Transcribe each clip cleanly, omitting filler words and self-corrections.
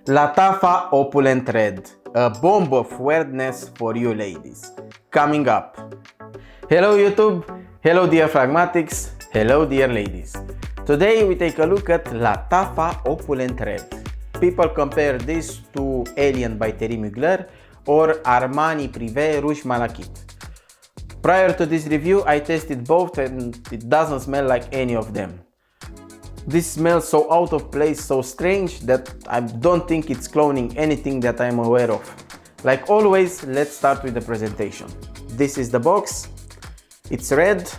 Lattafa Opulent Red, a bomb of weirdness for you ladies. Coming up. Hello YouTube, hello dear Fragmatics, hello dear ladies. Today we take a look at Lattafa Opulent Red. People compare this to Alien by Thierry Mugler or Armani Privé Rouge Malachite. Prior to this review I tested both and it doesn't smell like any of them. This smells so out of place, so strange that I don't think it's cloning anything that I'm aware of. Like always, let's start with the presentation. This is the box. It's red.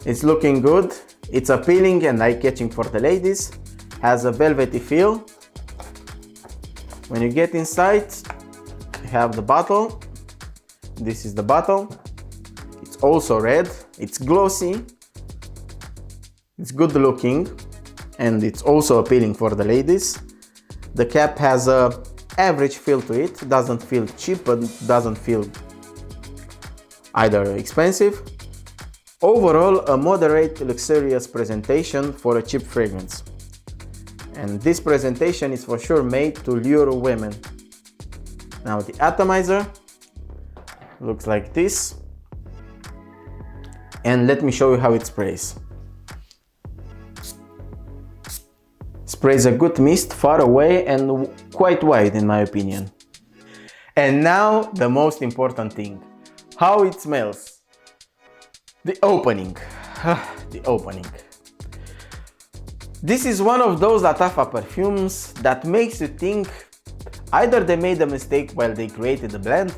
It's looking good. It's appealing and eye-catching for the ladies. Has a velvety feel. When you get inside, you have the bottle. This is the bottle. It's also red. It's glossy. It's good looking and it's also appealing for the ladies. The cap has a average feel to it. Doesn't feel cheap but doesn't feel either expensive. Overall, a moderate luxurious presentation for a cheap fragrance. And this presentation is for sure made to lure women. Now the atomizer looks like this. And let me show you how it sprays. Sprays a good mist far away and quite wide in my opinion. And now the most important thing, how it smells. The opening. The opening. This is one of those Lattafa perfumes that makes you think either they made a mistake while they created the blend,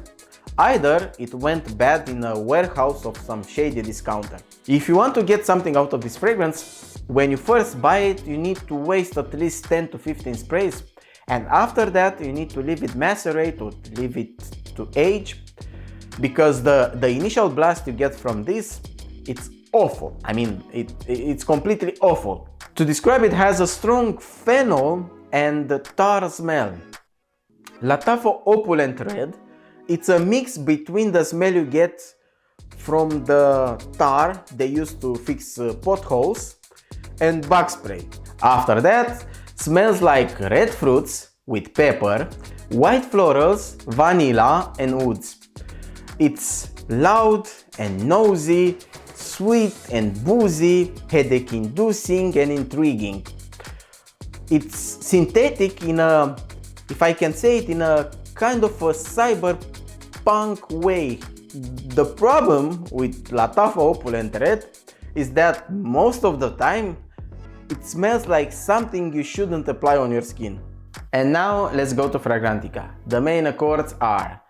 either it went bad in a warehouse of some shady discounter. If you want to get something out of this fragrance, when you first buy it, you need to waste at least 10 to 15 sprays, and after that you need to leave it macerate or leave it to age, because the initial blast you get from this, it's awful. I mean, it's completely awful. To describe it, has a strong phenol and tar smell. Lattafa Opulent Red, it's a mix between the smell you get from the tar they used to fix potholes and bug spray. After that, smells like red fruits with pepper, white florals, vanilla and woods. It's loud and nosy, sweet and boozy, headache inducing and intriguing. It's synthetic in a, if I can say it, in a kind of a cyberpunk way. The problem with Lattafa Opulent Red is that most of the time it smells like something you shouldn't apply on your skin. And now let's go to Fragmaticus. The main accords are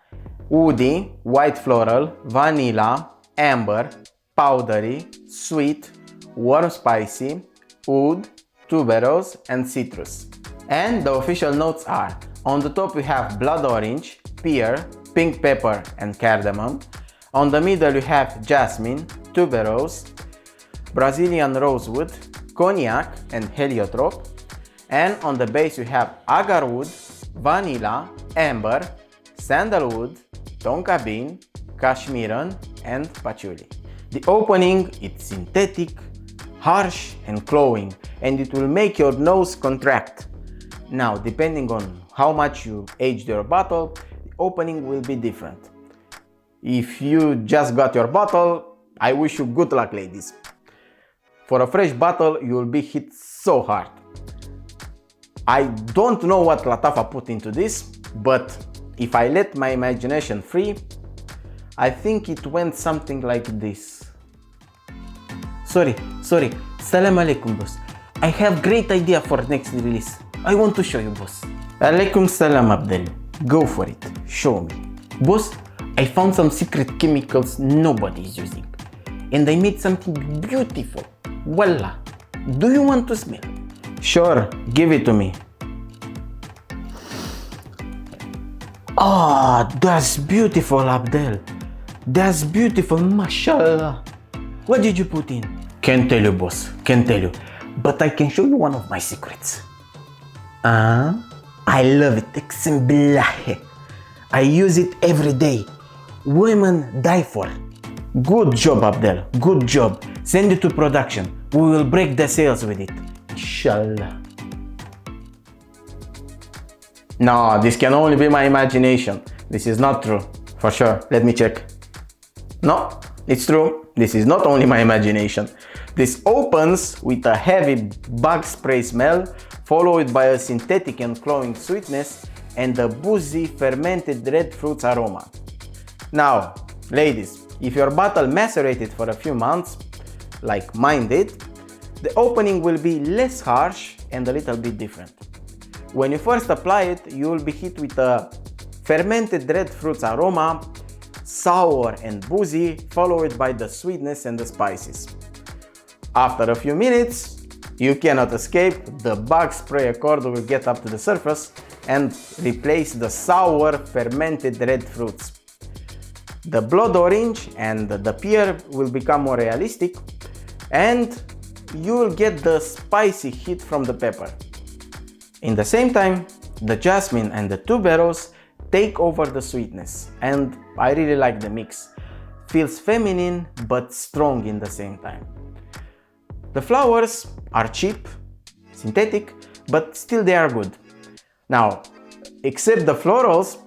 woody, white floral, vanilla, amber, powdery, sweet, warm spicy, oud, tuberose and citrus. And the official notes are: on the top we have blood orange, pear, pink pepper and cardamom. On the middle you have jasmine, tuberose, Brazilian rosewood, Cognac and Heliotrope, and on the base you have Agarwood, vanilla, amber, Sandalwood, Tonka bean, Cashmeran and Patchouli. The opening, it's synthetic, harsh and glowing, and it will make your nose contract. Now, depending on how much you aged your bottle, the opening will be different. If you just got your bottle, I wish you good luck, ladies. For a fresh bottle, you will be hit so hard. I don't know what Lattafa put into this, but if I let my imagination free, I think it went something like this. Sorry, Salam alaikum boss. I have great idea for next release. I want to show you boss. Alaikum salam Abdel. Go for it, show me. Boss, I found some secret chemicals nobody is using. And I made something beautiful. Voila! Do you want to smell? Sure, give it to me. Ah, that's beautiful, Abdel. That's beautiful, mashallah. What did you put in? Can't tell you, boss. Can't tell you. But I can show you one of my secrets. I love it. Eqsim billah. I use it every day. Women die for. Good job, Abdel. Good job. Send it to production. We will break the sales with it. Inshallah. No, this can only be my imagination. This is not true. For sure. Let me check. No, it's true. This is not only my imagination. This opens with a heavy bug spray smell, followed by a synthetic and glowing sweetness and a boozy fermented red fruits aroma. Now, ladies, if your bottle macerated for a few months, like mine did, the opening will be less harsh and a little bit different. When you first apply it, you will be hit with a fermented red fruits aroma, sour and boozy, followed by the sweetness and the spices. After a few minutes, you cannot escape, the bug spray accord will get up to the surface and replace the sour fermented red fruits. The blood orange and the pear will become more realistic, and you will get the spicy hit from the pepper. In the same time, the jasmine and the tuberose take over the sweetness, and I really like the mix. Feels feminine but strong in the same time. The flowers are cheap, synthetic, but still they are good. Now, except the florals,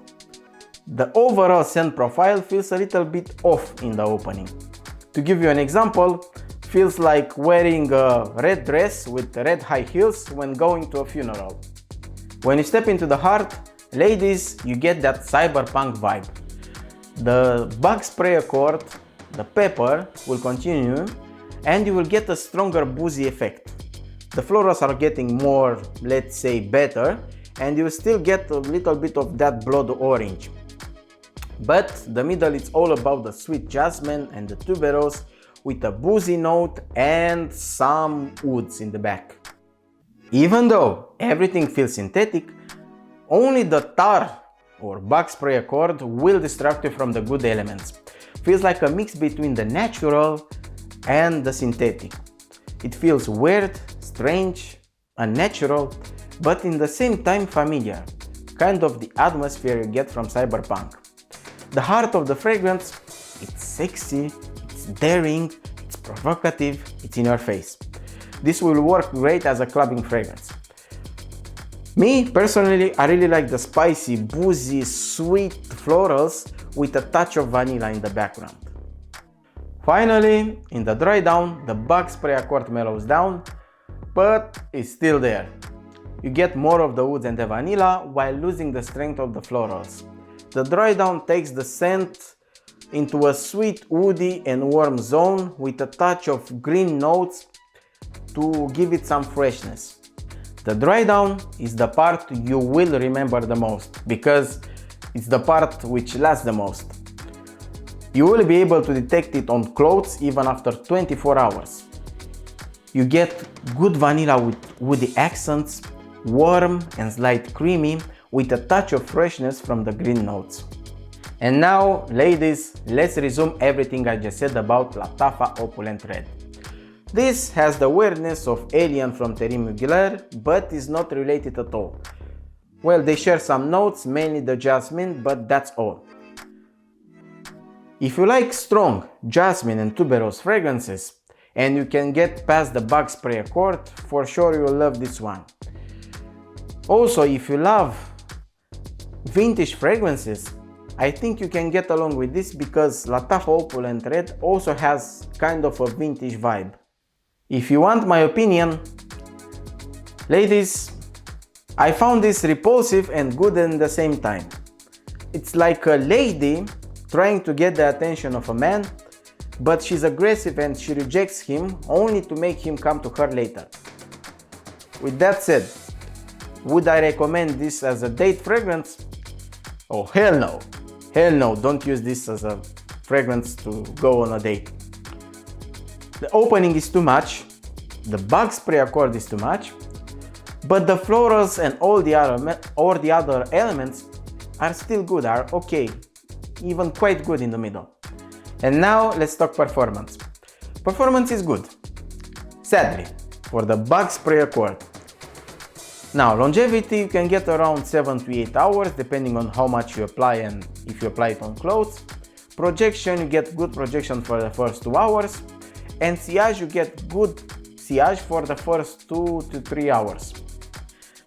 the overall scent profile feels a little bit off in the opening. To give you an example, feels like wearing a red dress with red high heels when going to a funeral. When you step into the heart, ladies, you get that cyberpunk vibe. The bug spray accord, the pepper will continue, and you will get a stronger boozy effect. The florals are getting more, let's say, better, and you will still get a little bit of that blood orange. But the middle is all about the sweet jasmine and the tuberose with a boozy note and some woods in the back. Even though everything feels synthetic, only the tar or bug spray accord will distract you from the good elements. Feels like a mix between the natural and the synthetic. It feels weird, strange, unnatural, but in the same time familiar, kind of the atmosphere you get from cyberpunk. The heart of the fragrance, it's sexy, it's daring, it's provocative, it's in your face. This will work great as a clubbing fragrance. Me, personally, I really like the spicy, boozy, sweet florals with a touch of vanilla in the background. Finally, in the dry down, the bug spray accord mellows down, but it's still there. You get more of the woods and the vanilla while losing the strength of the florals. The dry down takes the scent into a sweet, woody and warm zone with a touch of green notes to give it some freshness. The dry down is the part you will remember the most because it's the part which lasts the most. You will be able to detect it on clothes even after 24 hours. You get good vanilla with woody accents, warm and slight creamy, with a touch of freshness from the green notes. And now, ladies, let's resume everything I just said about Lattafa Opulent Red. This has the weirdness of Alien from Terry Mugler, but is not related at all. Well, they share some notes, mainly the jasmine, but that's all. If you like strong jasmine and tuberose fragrances, and you can get past the bug spray accord, for sure you will love this one. Also, if you love vintage fragrances, I think you can get along with this because Lattafa Opulent Red also has kind of a vintage vibe. If you want my opinion, ladies, I found this repulsive and good at the same time. It's like a lady trying to get the attention of a man, but she's aggressive and she rejects him only to make him come to her later. With that said, would I recommend this as a date fragrance? Oh, hell no. Hell no, don't use this as a fragrance to go on a date. The opening is too much, the bug spray accord is too much, but the florals and all the other elements are still good, are okay, even quite good in the middle. And now let's talk performance. Performance is good, sadly, for the bug spray accord. Now, longevity you can get around 7 to 8 hours depending on how much you apply and if you apply it on clothes. Projection, you get good projection for the first 2 hours, and sillage, you get good sillage for the first 2 to 3 hours.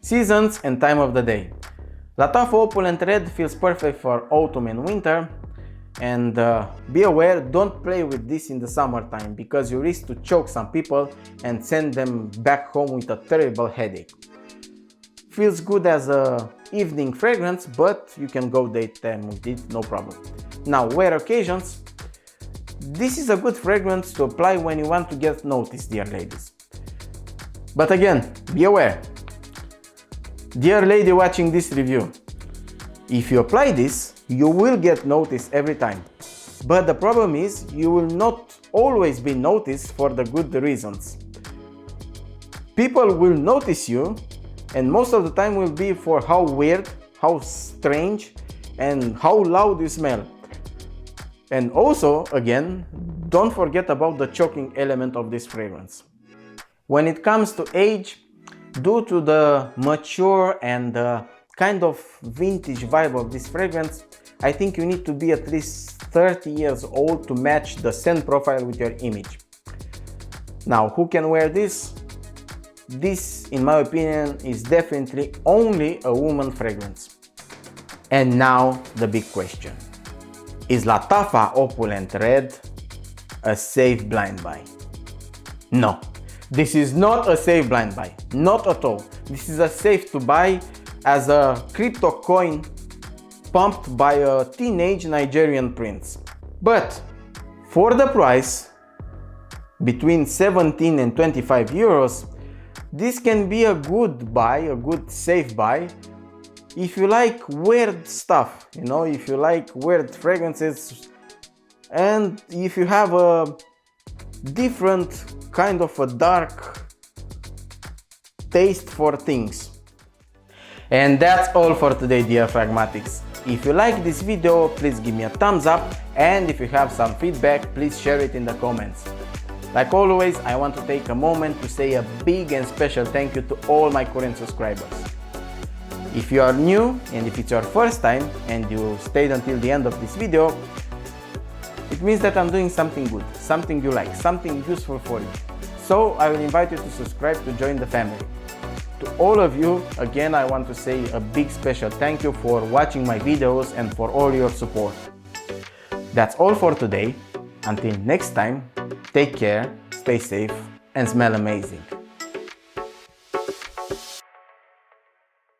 Seasons and time of the day. Lattafa Opulent Red feels perfect for autumn and winter. And be aware, don't play with this in the summertime because you risk to choke some people and send them back home with a terrible headache. Feels good as a evening fragrance, but you can go daytime with it, no problem. Now, wear occasions. This is a good fragrance to apply when you want to get noticed, dear ladies. But again, be aware. Dear lady watching this review, if you apply this, you will get noticed every time. But the problem is, you will not always be noticed for the good reasons. People will notice you, and most of the time will be for how weird, how strange, and how loud you smell. And also, again, don't forget about the choking element of this fragrance. When it comes to age, due to the mature and kind of vintage vibe of this fragrance, I think you need to be at least 30 years old to match the scent profile with your image. Now, who can wear this? This, in my opinion, is definitely only a woman fragrance. And now, the big question. Is Lattafa Opulent Red a safe blind buy? No, this is not a safe blind buy, not at all. This is a safe to buy as a crypto coin pumped by a teenage Nigerian prince. But for the price, between 17 and 25 euros, this can be a good buy, a good safe buy, if you like weird stuff, you know, if you like weird fragrances, and if you have a different kind of a dark taste for things. And that's all for today, dear Fragmatics. If you like this video, please give me a thumbs up, and if you have some feedback, please share it in the comments. Like always, I want to take a moment to say a big and special thank you to all my current subscribers. If you are new and if it's your first time and you stayed until the end of this video, it means that I'm doing something good, something you like, something useful for you. So I will invite you to subscribe to join the family. To all of you, again, I want to say a big special thank you for watching my videos and for all your support. That's all for today. Until next time, take care, stay safe, and smell amazing.